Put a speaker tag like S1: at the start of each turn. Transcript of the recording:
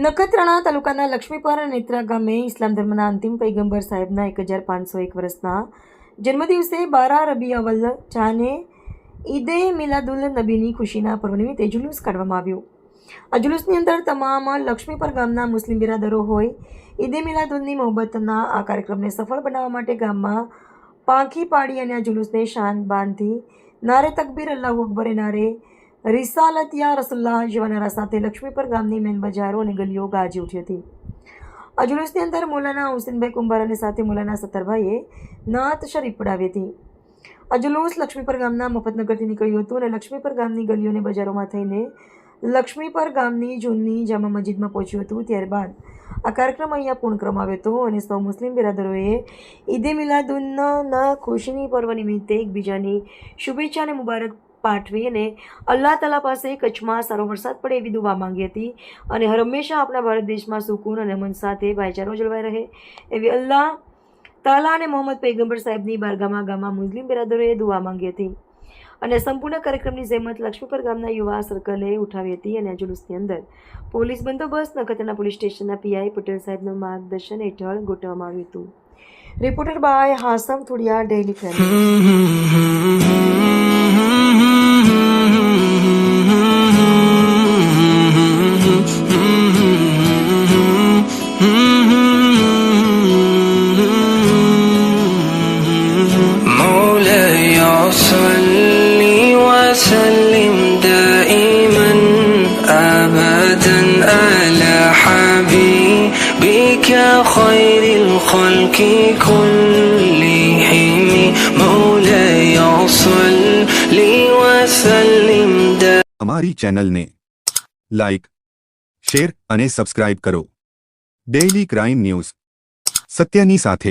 S1: નખત્રાણા તાલુકાના લક્ષ્મીપર નેત્રા ગામે ઇસ્લામ ધર્મના અંતિમ પૈગંબર સાહેબના 1501 વર્ષના જન્મદિવસે 12 રબી અવ્વલ ચાને ઈદે મિલાદુલ નબીની ખુશીના પર્વ નિમિત્તે જુલુસ કાઢવામાં આવ્યું। આ જુલુસની અંદર તમામ લક્ષ્મીપર ગામના મુસ્લિમ બિરાદરો હોય ઈદે મિલાદુલની મોહબ્બતના આ કાર્યક્રમને સફળ બનાવવા માટે ગામમાં પાંખી પાડી અને આ જુલુસને શાન બાંધી નારે તકબીર અલ્લાહુ અકબર નારે રિસાલત યા રસુલ્લાહ જેવા નારા સાથે લક્ષ્મીપર ગામની મેન બજારો અને ગલીઓ ગાજી ઉઠી હતી। આ જુલુસની અંદર મૌલાના હુસેનભાઈ કુંભાર અને સાથે મૌલાના સત્તરભાઈએ નાત શરીફ પડાવી હતી। આ જુલુસ લક્ષ્મીપર ગામના મફતનગરથી નીકળ્યું હતું અને લક્ષ્મીપર ગામની ગલીઓ અને બજારોમાં થઈને લક્ષ્મીપર ગામની જૂની જામા મસ્જિદમાં પહોંચ્યું હતું। ત્યારબાદ આ કાર્યક્રમ અહીંયા પૂર્ણ કરવામાં આવ્યો હતો અને સૌ મુસ્લિમ બિરાદરોએ ઈદે મિલાદુન્નના ખુશીની પર્વ નિમિત્તે એકબીજાની શુભેચ્છા અને મુબારક પાઠવી અને અલ્લાહ તાલા પાસે કચ્છમાં સારો વરસાદ પડે એવી દુઆ માંગી હતી અને હંમેશા આપણા ભારત દેશમાં સુકૂન અને અમન સાથે ભાઈચારો જળવાઈ રહે એવી અલ્લાહ તાલા અને મોહમ્મદ પૈગંબર સાહેબની બારગામાં ગામમાં મુસ્લિમ બિરાદરોએ દુઆ માંગી હતી અને સંપૂર્ણ કાર્યક્રમની જહેમત લક્ષ્મીપર ગામના યુવા સર્કલે ઉઠાવી હતી અને આ જુલુસની અંદર પોલીસ બંદોબસ્ત નખત્રાણા પોલીસ સ્ટેશનના પીઆઈ પટેલ સાહેબનું માર્ગદર્શન હેઠળ ગોઠવવામાં આવ્યું હતું। Reporter by Hasam Thodiya, Daily Friend.
S2: وسلم دائما أبدا على حبيبك خير الخلق كلهم مولاي صل وسلم
S3: અમારી ચેનલને લાઈક, શેર અને સબસ્ક્રાઇબ કરો। ડેઇલી ક્રાઇમ ન્યૂઝ સત્યની સાથે।